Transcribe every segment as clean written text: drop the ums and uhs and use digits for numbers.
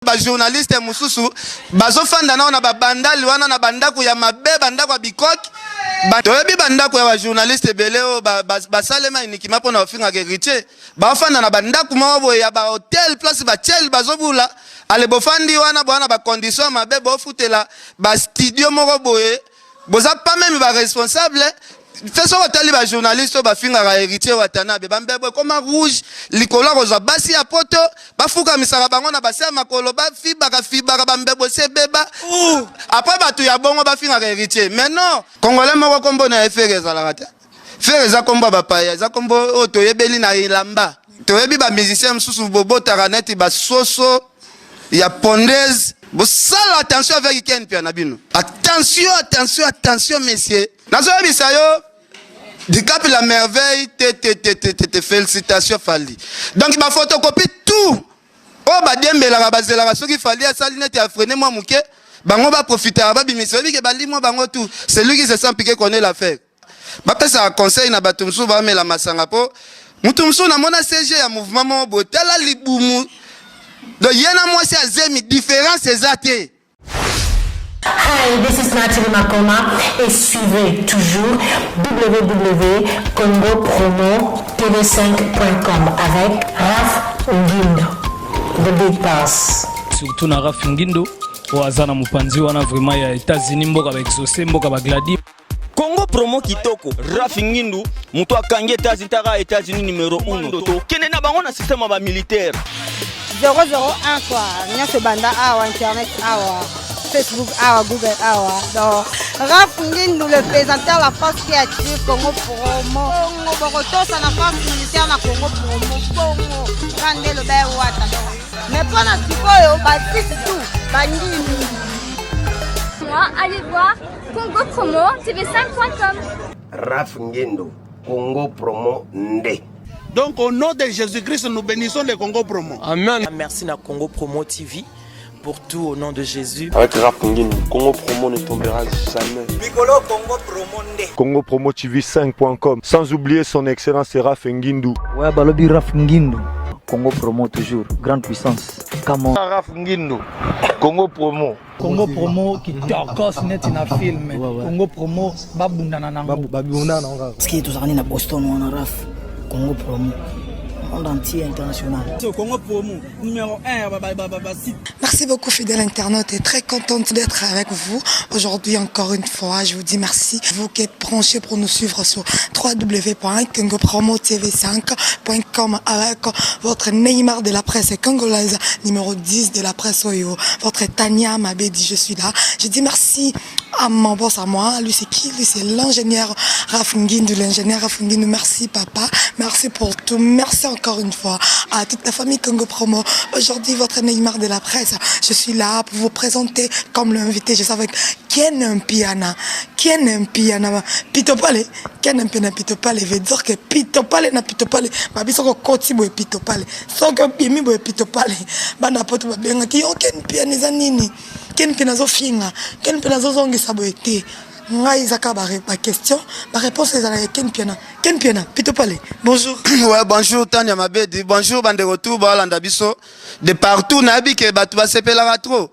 ba journaliste mususu bazofanda na ba bandali wana na bandako ya mabe bandako ya bikoki toyebi bandako ya ba journaliste beleo basalema inikima pona ofinga héritier bafanda na bandako moko ya ba hotel place ba chel bazobula ale bofandi wana bwana ba condition mabe bofutela ba studio moko boye boza pas même ba responsable fais ça tali ba journaliste ba finga ka héritier watana be bambebe comme rouge likola roza basi ya poto bafuka misaka bango na basi ya makolo ba fiba ka bambebe se beba après batu ya bongo ba finga ka héritier mais non congolais moko kombo na efere za la rata faire za kombo ba paya za kombo oto yebeli na ilamba toyebi ba musicien mususu bobo taraneti ba soso ya pondaise bosala attention avec Ken Pianabino attention messieurs nazo bisayo du cap la merveille te félicitations Fali donc ba photocopie tout o ba dembela ba zela soki Fali asali net ya freiner moi muke bango ba profiter ba bimisa bi ke bali moi bango tout celui qui se sent piqué connaît l'affaire ba pesa conseil na batumsu ba mela masanga po mutumsu na mona CG ya mouvement mo botala libumu donc yena moi c'est azemi différence exacte. Hi, this is Nathalie Makoma et suivez toujours www.congopromotv5.com avec Raf Ngindo, The Big Boss. Surtout na Raf Ngindo, oazana mupanzi wana vraiment ya États-Unis mboka ba exaucer mboka ba gladi. Congo promo kitoko Raf Ngindo muto akangi États-Unis numéro 1 to kene na bango na système ba militaire 001 quoi nyase banda awa internet awa Facebook awa Google awa donc Raf Ngindo le présentateur la force créative Congo promo Borotosa na force militaire na Congo promo Congo rande le bain wata mais pas na sikoyo batisi tout bangini allez voir Congo Promo TV5.com. Raf Ngindo, Congo Promo Nde. Donc au nom de Jésus-Christ, nous bénissons le Congo Promo. Amen. Merci à Congo Promo TV pour tout au nom de Jésus. Avec Raf Ngindo, Congo Promo ne tombera jamais. Nicolo Congo Promo Nde. Congo Promo TV5.com. Sans oublier son excellence Raf Ngindo. Ouais, balobi Raf Ngindo. Congo Promo toujours, grande puissance. Comment Raf Ngindo, Congo Promo. Congo Promo qui t'orcos net na film. Congo Promo babundana nango. Babundana nango. Ce qui est toujours na Boston ou en Raf. Congo Promo. Monde entier international. Congo Promo numéro 1 Merci beaucoup fidèles internautes et très contente d'être avec vous aujourd'hui encore une fois. Je vous dis merci vous qui êtes branchés pour nous suivre sur www.congopromotv5.com avec votre Neymar de la presse congolaise numéro 10 de la presse Oyo, votre Tania Mabedi, je suis là. Je dis merci à mon boss à moi. Lui c'est qui? Lui c'est l'ingénieur Raf Ngindo, l'ingénieur Raf Ngindo. Merci papa, merci pour tout, merci encore une fois à toute la famille Congo Promo. Aujourd'hui votre Neymar de la presse, je suis là pour vous présenter comme l'invité. Je savais Ken Piana Pitopale, Ken Piana Pitopale veut dire que Pitopale na Pitopale babi soko koti boy Pitopale soko bimi boy Pitopale bana poto babenga ki Ken Piana za nini Ken Piana zo finga Ken Piana zo zongisa boy te ngai zaka ba question ba réponse est à Ken Piana Pitopale. Bonjour. Ouais, bonjour Tania Mabedi, bonjour bande retour ba landa biso de partout na bi ke batu ba sepela trop.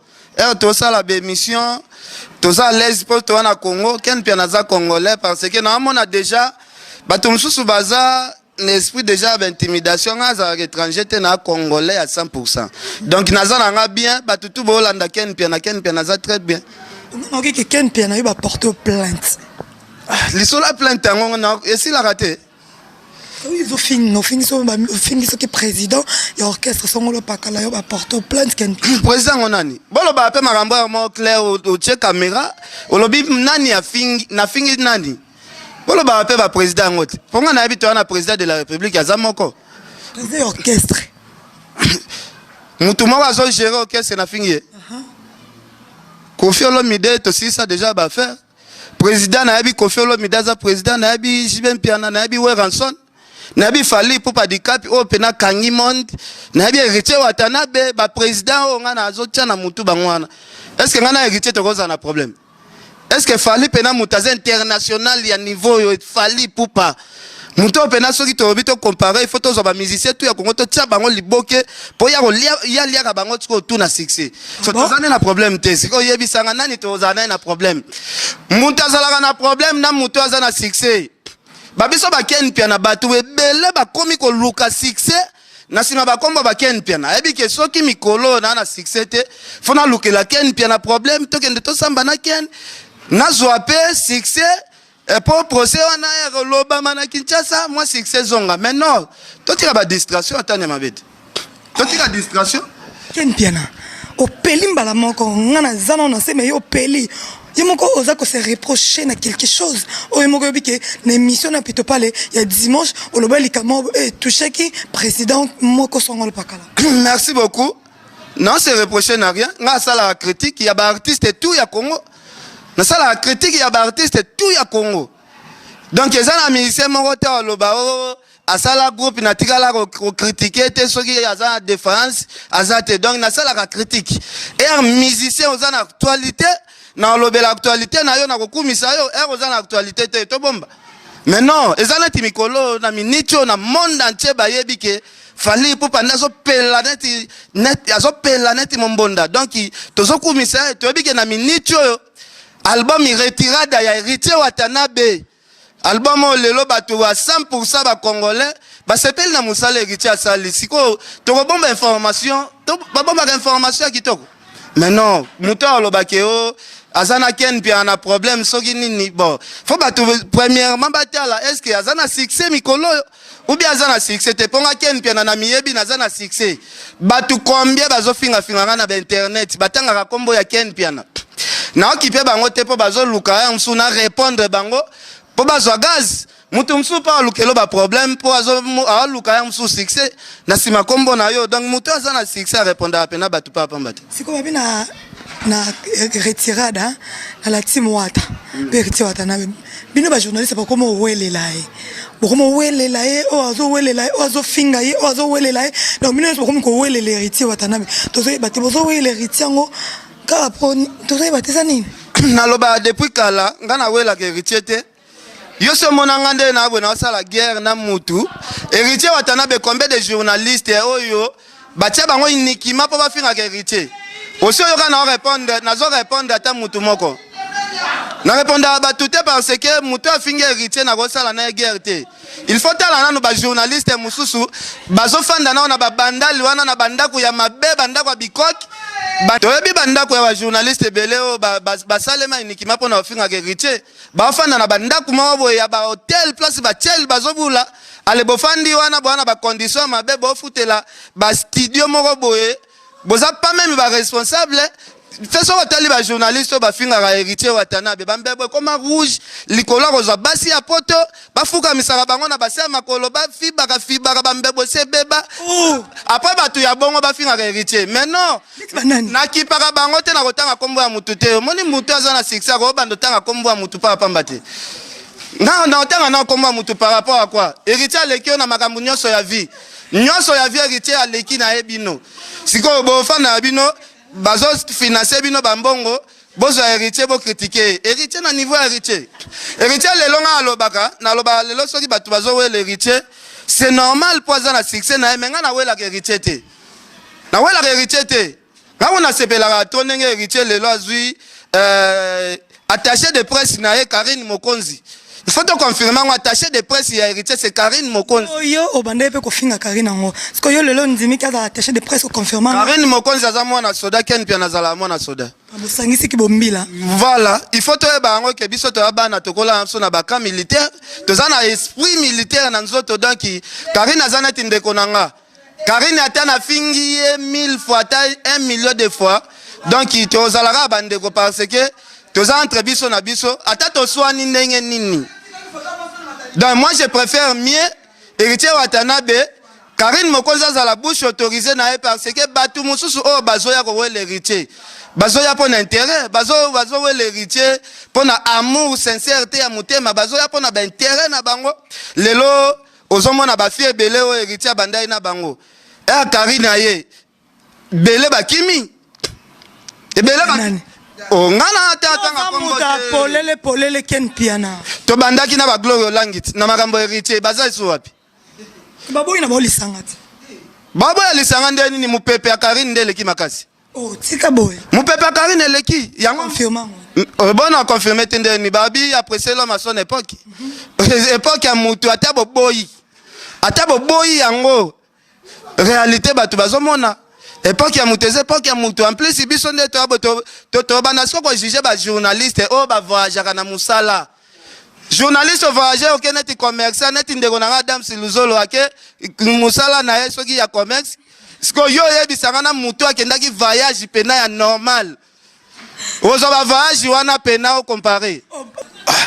To ça la émission to ça les pour toi na Congo Ken Piana za congolais parce que normalement on a déjà batu mususu baza l'esprit déjà d'intimidation à l'étranger na congolais à 100%. Donc naza nga bien batu tout ba landa Ken Piana za très bien. Non, que Ken Piana va porter plainte. L'histoire la plainte et si la raté. Oui, ils ont fini ce qui est président et orchestre sont le pakala va porter plainte Ken Piana. Président on nani. Bolo ba pe maramba mo clair au check caméra, au lobby nani a fingi nani. Bolo ba pe ba président ngote. Ponga na habito na président de la République ya zamoko. Président orchestre. Mutu mo wa zo gérer orchestre na fingi. Kofi Olomide to si ça déjà ba faire. Président na yabi Kofi Olomide za président na yabi Jiben Piana na yabi Weranson na yabi Fali pour pas dikapi o pena kangi monde na yabi héritier watanabe ba président o ngana azotia na mutu bangwana. Est-ce que ngana héritier to koza na problème? Est-ce que Fali pena mutaza international ya niveau yo Fali pour pas Muto pena soki to bito comparer il faut to ba musicien tout ya Congo to tia bango liboke po ya lia ka bango tiko tout na succès. So to zana na problème te siko yebisanga nani to zana na problème. Muto azalaka na problème na muto azana succès. Babiso ba ken pia na batu ebele ba komi ko luka succès. Na sima ba komba ba ken pia na ebi ke soki mikolo na succès te fona lukela ken pia na problème to kende to samba na ken na zoape succès. Et pour procès, on a l'Obama na Kinshasa, moi succès zonga. Mais non, toi tu as la distraction, attends ma bête. Toi tu as la distraction. Ken piana. Au peli mbala moko, ngana zana na se mais au peli. Yemoko oza ko se reprocher na quelque chose. O yemoko bike na émission na pito parler, il y a dimanche au lobeli kamo touché qui président moko songol pakala. Merci beaucoup. Non, c'est reprocher n'a rien. Nga ça la critique, il y a ba artiste et tout ya Congo. Na ça la critique il y a ba artiste tout ya Congo. Donc les gens musiciens mon côté loba à ça la groupe na tika ko critiquer te soki aza défense azate donc na ça la critique. Et un musicien aux actualité na lobe l'actualité na yo na ko kumisa yo et aux actualité te to bomba. Mais non, les gens ti mikolo na minicho na monde entier ba yebike fali pour pendant so planète net azo planète mon bonda. Donc to zo kumisa to yebike na minicho album retirada ya héritier Watanabe. Album lelo bato wa 100% ba congolais ba sepel na musala héritier asali. Siko to bomba information, to bomba information kitoko. Mais non, muto lobake o azana ken pia na problème soki nini bon. Faut bato premièrement batala est-ce que azana succès mikolo ou bien azana succès te ponga ken pia na miyebi na azana succès. Bato combien bazo finga na internet batanga ka kombo ya ken pia na. Na okipe bango te po bazo luka ya msu na répondre bango po bazo gaz mutu msu pa lukelo ba problème po azo luka ya msu succès na sima kombo na yo donc mutu azana succès répondre apena batu pa pambate siko babi na retirada na la team wata be retirada wata na bino ba journaliste ba komo welela bokomo welela o azo welela o azo finga o azo welela donc bino ba komo ko welela héritier wata na to zo ba te bozo welela héritier ngo ka po to zo ba te sanini na loba depuis kala ngana wela ke héritier te yo so monanga nde na bwe na sala guerre na mutu héritier watana be combien de journalistes oyo batia bango uniquement po ba finga ke héritier aussi yo kana répondre nazo répondre ata mutu moko na répondre à batute parce que mutu afinga héritier na ko sala na guerre te il faut tala nanu ba journaliste mususu bazo fanda na ba bandali wana na bandako ya mabe bandako ya bikoki toyebi bandako ya ba journaliste beleo ba salema uniquement pour na ofinga ke héritier ba fanda na bandako moko ya ba hotel place ba chel bazobula ale bofandi wana bwana ba condition mabe bo futela ba studio moko boye boza pas même ba responsable fais ça tali ba journaliste ba finga ka héritier Watanabe bambebe comme rouge likola roza basi ya poto ba fuka misaka bango na basi ya makolo ba fiba ka bambebe se beba après batu ya bongo ba finga ka héritier mais non na kipaka bango te na kotanga kombo ya mutu te moni mutu azana succès ko bando tanga kombo ya mutu pa pambate na otanga na kombo ya mutu par rapport à quoi héritier lekio na makambo nyonso ya vie héritier aleki na ebino siko bo fana bino bazo financer bino bambongo bozo héritier bo critiquer héritier na niveau héritier lelo nga alobaka na loba lelo soki batu bazo wela héritier c'est normal pour azana succès na menga na wela héritier te na wela héritier te nga on a sepela to ndenge héritier lelo azui attaché de presse na Karine Mokonzi. Il faut te confirmer que attaché de presse et héritier c'est Karine Mokonzi. Yo obande pe ko finga Karine ngo. Parce que yo lelo ndimi ka attaché de presse ko confirmer. Karine Mokonzi aza mwana soda ken pia nazala mwana soda. Bosangisi ki bombila. Voilà, il faut te ba ngo ke biso to bana tokola so na baka militaire, to za na esprit militaire na nzoto donc Karine azana tinde konanga. Karine atana fingi 1000 fois taille 1 million de fois. Donc to zalara bande ko parce que to za entre biso na biso ata to swani ndenge nini. Donc moi je préfère mieux héritier Watanabe Karine Mokonzi à la bouche autorisée na parce que batu mususu o bazoya ko wele héritier bazoya pour intérêt bazo wele héritier pour na amour sincérité ya mutema bazoya pour na ba intérêt na bango lelo ozomona ba fie belé o héritier bandai na bango Karine aye belé ba kimi e belé ba o ngana tata polele polele Ken Piana to bandaki na ba Glory Langit na makambo héritier baza iso wapi baboyi na bolisanga ti babo ya lisanga ndeni ni mupepe ya Karine ndeleki makasi tika boy mupepe ya Karine eleki yango confirmant bon confirmer ndeni babi après l'homme à son époque époque ya mutu atabo boyi yango réalité batu bazomona époque ya mutu époque ya mutu en plus biso nde to banasko ko juger ba journaliste o ba voyager na musala journaliste voyager au net commerçant net ndeko na Adam Siluzolo ake musala na ye soki ya commerce sko yo yebisanga na mutu akendaki voyage pena ya normal ozo ba voyage wana pena o comparer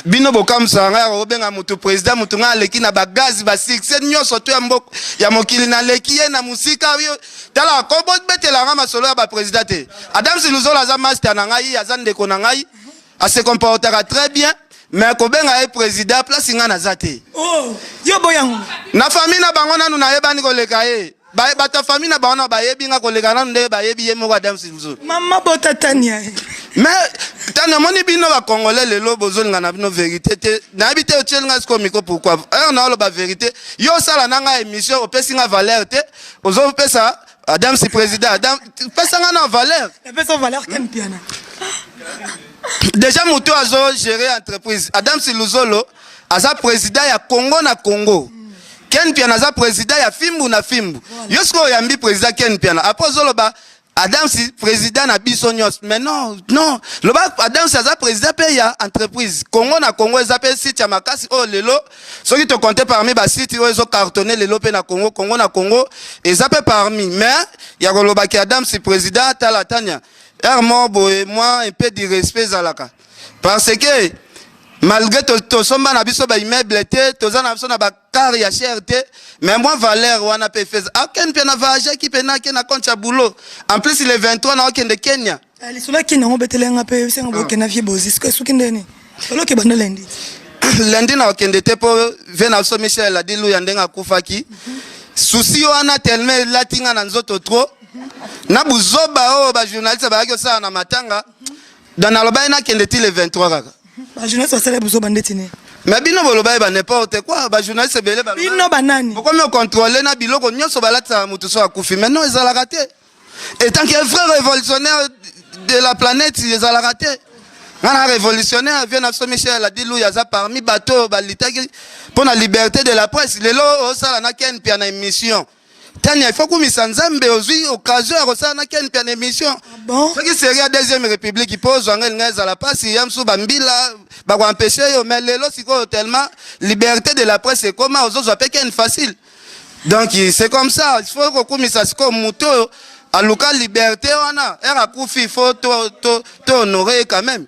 bino bokamsa nga obenga mutu président mutu nga leki na bagazi ba succès nyoso to ya mboko ya mokili na leki ye na musika yo tala ko bo betela nga masolo ya ba président te Adam Siluzolo aza master na ngai aza ndeko na ngai a se comportera très bien mais ko benga e président place nga na zate yo boyango na famille na bango nanu na yebani ko leka ye ba ta famille na bango na ba yebi nga ko leka nanu nde ba yebi ye moko Adam Siluzolo mama botatania mais tana moni bino ba congolais lelo bozolinga na bino vérité te na habité o tchelinga sko miko pourquoi on a ba vérité yo sala nanga émission opesi nga valeur te ozo pesa Adam si président Adam pesa nga na valeur pesa valeur Ken Piana déjà muto azo gérer entreprise Adam Siluzolo aza président ya Congo na Congo Ken Piana aza président ya Fimbu na Fimbu yo sko yambi président Ken Piana après zoloba Adam si président na biso nyos mais non le ba Adam si aza président pe ya entreprise Congo na Congo ezapé site ya makasi o lelo soki to compter parmi ba site o ezo cartonner lelo pe na Congo na Congo ezapé parmi mais ya koloba ki Adam si président tala tanya moi un peu de respect zalaka parce que malgré to somba na biso ba immeuble te to za na biso na ba car ya cherté mais moi valeur wana pe fez aken pe na voyage qui pe na ke na compte ya boulot en plus il est 23 na okende Kenya ali sola ki na ngobetelenga pe senga bokena vie bozis ko suki ndeni solo ke banda lundi na okende te po vena so Michel a dit lu ya ndenga kufaki souci wana tellement latinga na nzoto trop na buzoba o ba journaliste ba yako sa na matanga dans aloba na kende ti le 23 kaka ba journaliste ba sala buzoba ndetine mais bino boloba ba n'importe quoi ba journaliste belé ba bino banani pourquoi me contrôler na biloko nyonso balata mutu so akufi mais non ezala raté et tant qu'il vrai révolutionnaire de la planète ezala raté ngana révolutionnaire vient na so Michel a dit lui yaza parmi bateau balitaki pour la liberté de la presse lelo o sala na Ken Piana émission Tania, il faut que nous Nzambe ozui occasion à resana na Ken Piana émission. Bon. Ce qui serait la deuxième république qui pose en à la passe, il y a un bambila, ba empêcher mais lelo siko tellement liberté de la presse c'est comment aux autres Ken facile. Donc c'est comme ça, il faut que nous sasiko muto à local liberté wana, era kufi faut to honorer quand même.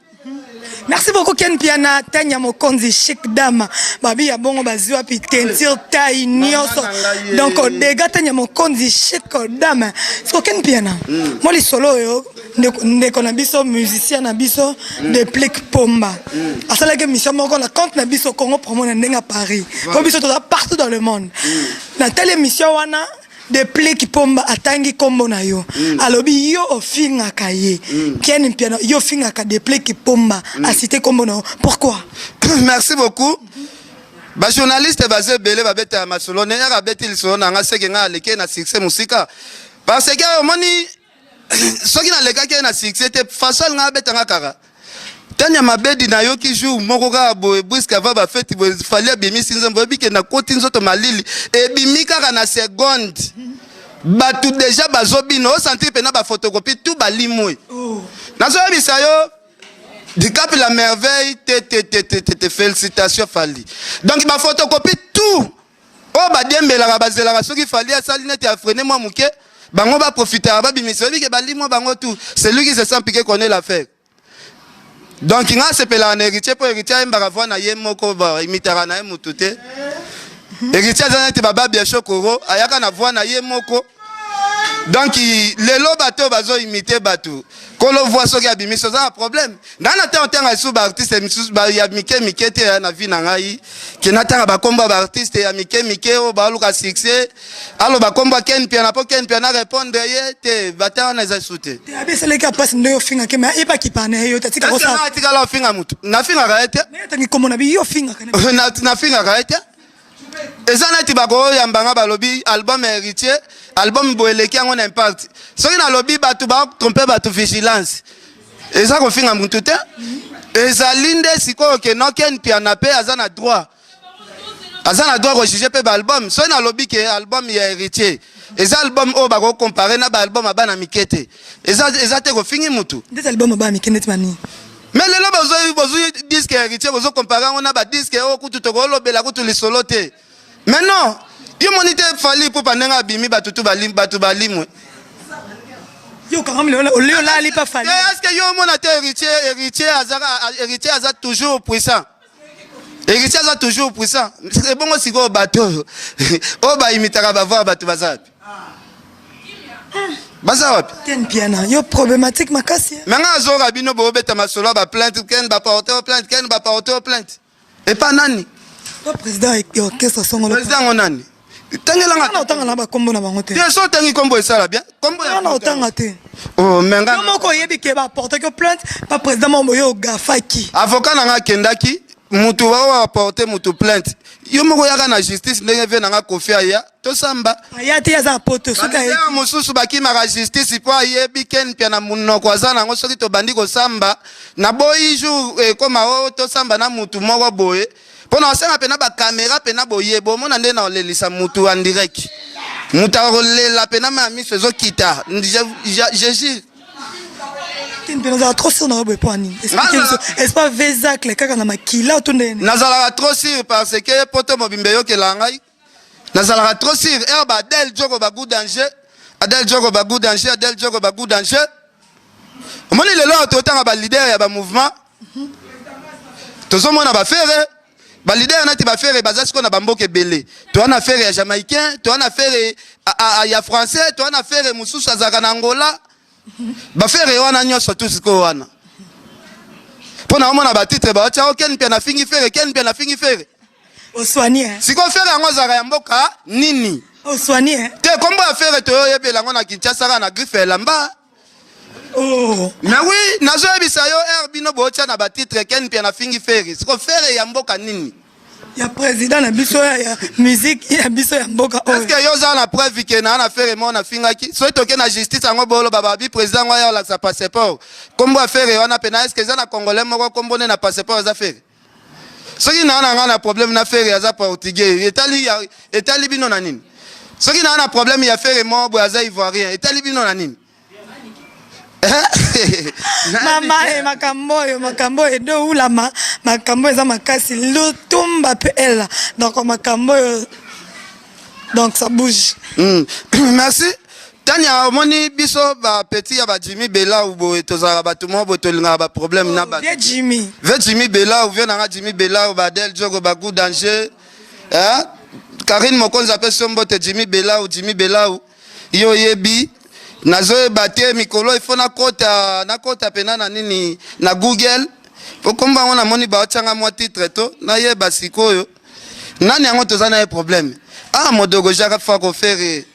Merci beaucoup Ken Piana Tanya Mokonzi chic dame babi ya bongo bazwa pi teinture taille nyoso donc dega Tanya Mokonzi chic dame so Ken Piana moi li solo yo ndeko na biso musicien na biso de Plique Pomba asala que mission moko na compte na biso Congo promo na ndenga Paris ko biso to partout dans le monde na telle émission wana de Plique Pomba atangi kombo na yo alobi yo ofinga kaye Ken Piana yo finga ka de Plique Pomba a cité kombo na pourquoi merci beaucoup ba journaliste basé belé ba beta masolo ne ya beti lisolo na nga seke nga leke na succès musika parce que moni soki na leka ke na succès te façon nga beta nga kaka Tanya mabedi na yo ki jour moko ka boy briske va ba fête bo fallait bimi sinzembo bike na koti nzoto malili e bimi kaka na seconde ba tout déjà bazobino sentir pena ba photocopie tout ba limwe na so bisa yo Dicap la merveille te félicitations fali donc ba photocopie tout o ba dembela ba zela soki fali asali net ya freiner moi muke bango ba profiter ba bimi so bike ba limwe bango tout celui qui se sent piqué connaît l'affaire. Donc il y a ce pélan héritier pour héritier mbakavwa na ye moko ba imitara na mutute héritier zanete baba bien chokoro ayaka na voix na ye moko Donc lelo bato bazo imiter bato. Kolo voit soki abimiso za problème. Nana te otanga sous ba artiste misus ba ya mike te na vie na ngai. Ki natanga ba komba ba artiste ya mike o ba luka succès. Alo ba komba ken piana po ken piana répondre ye te bata na za soute. Te abesele ka passe ndo finga ke ma iba ki pane yo tatika ko sa. Na tika la finga mutu. Na finga ka ete. Na tangi komona bi yo finga kana. Na finga ka ete. Ezana ti bako yambanga balobi album héritier album boeleki yango na impact soki na lobi batu ba tromper batu vigilance eza ko finga muntu te ezali nde sikoyo ke noken piana pe azana droit ko juger pe ba album soki na lobi ke album ya héritier eza album o bako comparer na ba album abana mikete eza te ko fingi mutu des albums ba mikete mani. Mais les gens bozo disque héritier bozo comparer on a ba disque o kutu to ko lobela kutu lisolo te. Mais non, yo monite fali pour panenga bimi batutu balim batu balimwe. Yo quand même le là ali pas fali. Est-ce que yo monate héritier aza toujours puissant. Héritier aza toujours puissant. C'est bon aussi go bateau. O ba imitaka ba voir batu bazapi. Bazapi. Ten piano, yo problématique makasi. Menga azora bino bo beta masolo ba plainte ken ba porter plainte. Et pas nani. Le président et orchestre sont le président onani. Tangelanga otanga na ba kombo na bango te. Bien so tangi kombo esala bien. Kombo ya otanga te. Oh menga. Comment ko yebi ke ba porter que plainte pas président mo yo gafaki. Avocat na kendaki mutu wa porter mutu plainte. Yo moko yaka na justice ndenge ve na kofia ya to samba. Ayati ya za poto soka ya mususu bakima ka justice po yebi ken pia na munoko azana ngo soki to bandi ko samba na boyi jour koma o to samba na mutu moko boye. Pona osenga pena ba caméra pena boye bo mona nde na olelisa mutu en direct. Mutu olela pena ma mi fezo kita. Je Kin pena za trop sur na bo pani. Est-ce pas Vezacle kaka na makila to ndene. Nazala trop sûr parce que poto mobimbe yo ke langai. Nazala trop sûr herba Adel Jogo ba good danger. Adel Jogo ba good danger. Moni lelo to tanga ba leader ya ba mouvement. Tozo mona ba faire ba leader na ti ba faire bazasi ko na bamboke belé to ana faire ya jamaïcain to ana faire ya français to ana faire mususu azaka na Angola ba faire wana nyoso tout siko wana pona mona ba titre ba cha ken pia na fingi faire o soigner siko faire yango zaka ya mboka nini o soigner te kombo ya faire to yebela ngo na Kinshasa na griffe lamba. Oh, mais oui, nazo ebisa yo bino bocha na ba titre ken pia na fingi faire. Siko faire ya mboka nini? Ya président na biso ya musique ya biso ya mboka. Est-ce que yo za na preuve ke na faire mo na finga ki? So to ke na justice ango bolo baba bi président wa ya la sa passeport. Kombo affaire wana pena est-ce que za na congolais moko kombo na passeport za faire? Soki na problème na faire ya za portugais. Etali bino na nini? Soki na problème ya faire mo bo za ivoirien. Etali bino na nini? Mama makambo edo ulama makambo eza makasi lutumba pe ela donc makambo donc ça bouge. Merci. Tanya omoni biso ba petit ya ba Jimmy Bella ou bo tozala ba tumo bo tolinga ba problème na ba Jimmy Bella ou vient na Jimmy Bella ou ba Adel Jogo ba good danger. Karine Mokonza pe sombo te Jimmy Bella ou yo yebi nazo bate mikolo ifo na kota pena na nini na Google po komba ona moni ba changa mo titre to na ye basikoyo nani yango tozana ye problème modogo jaka fa ko faire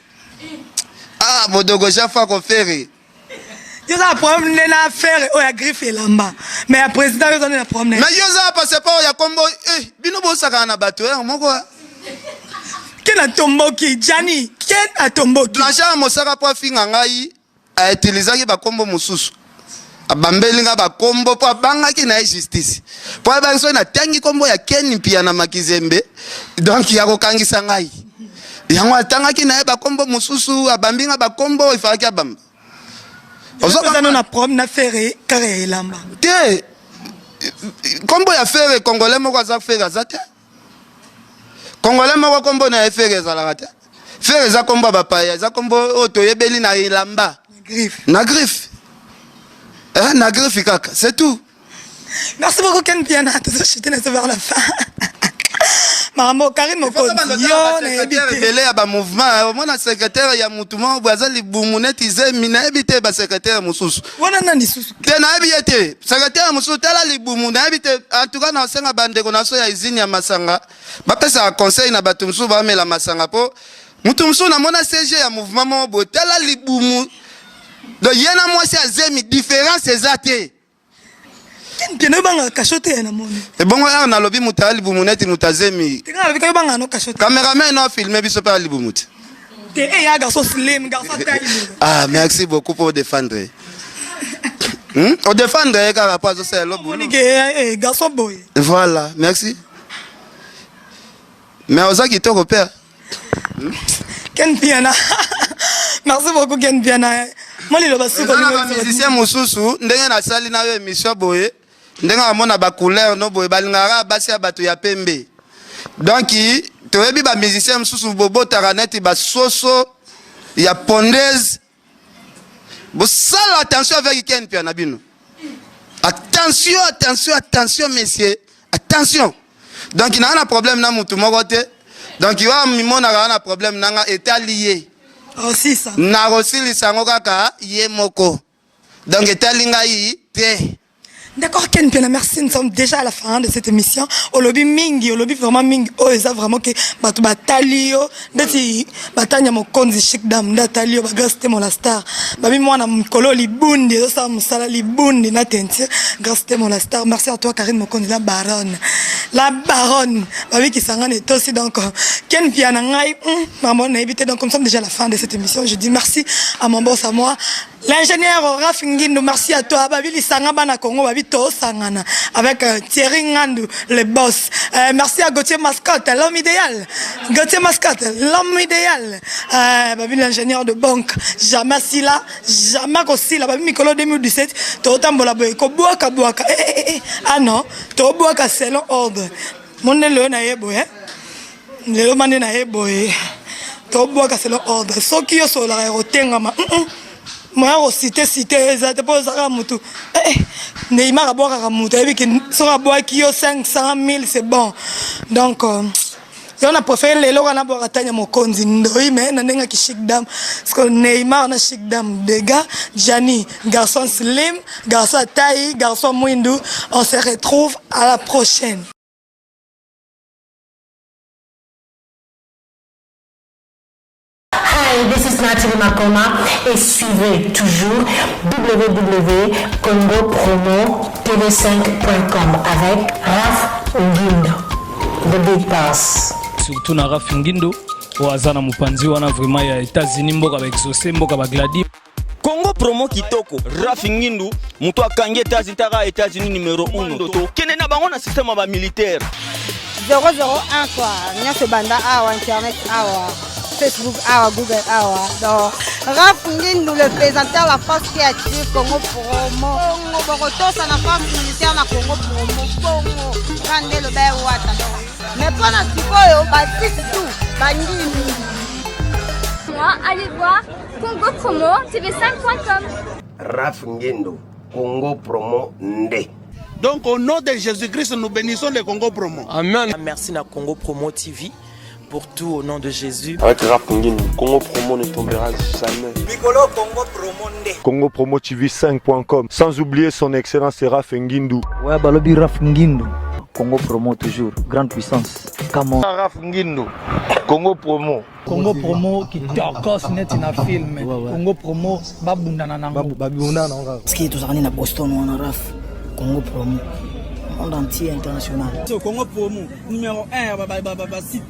modogo jaka fa ko faire yo za problème na faire o ya griffe lamba mais ya président yo na problème mais yo za passeport ya kombo bino bo saka na bato moko Ken a tomboki Jani ken a tomboki Blanchard mosaka po finga ngai a utilisaki ba kombo mususu abambeli nga ba kombo po banga ki na justice po ba so na tangi kombo ya Ken pia na Makizembe donc ya ko kangisa ngai yango atanga ki na ba kombo mususu abambinga ba kombo ifaki abamba ozoka na problème na faire carré lamba te kombo ya faire congolais moko za faire azate Congolais moko kombo na faire ezala kata. Faire za kombo bapaya, za kombo otoyebeli na ilamba. Na griffe. Na griffe kaka, c'est tout. Merci beaucoup Ken Piana, tu as jeté vers la fin. Maman Karine Mokonzi yo na secrétaire belé ya ba mouvement mona secrétaire ya mutumo bwaza libumuneti zemi na ebite ba secrétaire mususu wana nani susu te na ebite secrétaire mususu tala libumu na ebite en tout cas na senga bandeko na so ya izini ya masanga ba pesa conseil na bato mususu ba mela masanga po mutu mususu na mona CG ya mouvement mo bo tala libumu do yena mwasi azemi différence ezate Kene banga kashote na moni. E bongo ya na lobi mutali bumuneti mutazemi. Tinga lobi banga no kashote. Cameraman no filmer biso pa libumuti. Te ya garçon slim, garçon taille. Ah, merci beaucoup pour défendre. On défendre car rapport à ça lobu. On dit garçon boy. Voilà, merci. Mais ozaki to repère. Ken Piana. Merci beaucoup Ken Piana. Moi le basu ko ni musicien mususu ndenge na sali na yo émission boye. Ndenge amona ba couleur no boye balingara basi ya bato ya pembe. Donc toyebi ba musicien mususu bobo taraneti ba soso ya pondaise. Bo sala attention avec Ken Piana bino. Attention, attention, attention messieurs. Attention. Donc il y a un problème na mutu moko te. Donc il y a un problème nanga état lié. Aussi ça. Na rosili sango kaka ye moko. Donc état linga yi te. D'accord, Ken Piana, merci. Nous sommes déjà à la fin de cette émission. Au lobby mingi, au lobby vraiment mingi. Oh, ça vraiment que batu batalio, ndeti batanya mokonzi chic dam, ndatalio bagaste mo la star. Babi moi na mkolo libundi, ça musala libundi na tentir, gaste mo la star. Merci à toi Karine Mokonzi la baronne. La baronne. Babi qui s'en est aussi donc Ken Piana ngai, maman na évité donc nous sommes déjà à la fin de cette émission. Je dis merci à mon boss à moi. L'ingénieur Raf Ngindu, merci à toi. Babi li sanga bana Congo, babi to sangana avec Thierry Ngandou, le boss. Merci à Gauthier Mascotte, l'homme idéal. Gauthier Mascotte, l'homme idéal. Babi l'ingénieur de banque. Jamais si là, jamais aussi là. Babi Mikolo 2017, to tambola boy ko boaka boaka. Ah non, to boaka selon ordre. Mon le na yebo le mané na yebo to boaka selon ordre. Soki yo so la rotenga ma moi cité exact pour ça mutu Neymar a boire à mutu et qui sera boire qui yo 500 000 c'est bon donc on a préféré les lois na boire à tanya mokonzi ndoi mais na nenga ki chic dame parce que Neymar na chic dame des gars Gianni garçon slim garçon taille garçon mwindu on se retrouve à la prochaine. Hi, this is Nathalie Makoma et suivez toujours www.congopromotv5.com avec Raf Ngindo, The Big Boss. Surtout na Raf Ngindo, wazana mupanzi wana vraiment ya États-Unis mboka ba exaucer mboka ba gladi. Congo promo kitoko Raf Ngindu mutu akangi États-Unis numéro 1 to kene na bango na système ba militaire 001 quoi nyonso banda awa internet awa Facebook awa Google awa donc Raf Ngindu le présentateur la force créative Congo promo Borotosa na force militaire na Congo promo Congo Rande le bel wata mais pas na sikoyo batisi tout bangini. Allez voir Congo Promo TV5.com. Raf Ngindu, Congo Promo Nde. Donc au nom de Jésus-Christ, nous bénissons le Congo Promo. Amen. Merci à Congo Promo TV pour tout au nom de Jésus. Avec Raf Ngindu, Congo Promo ne tombera jamais. Piccolo Congo Promo Nde. Congo Promo TV 5.com. Sans oublier son excellence Raf Ngindu. Ouais, balobi Raf Ngindu. Congo Promo toujours, grande puissance. Comment Raf Ngindu, Congo Promo. Congo Promo qui t'orcos net na film. Congo Promo babundana nango. Babundana nango. Ce qui est toujours na Boston ou en Raf. Congo Promo. Monde entier international. Congo Promo numéro 1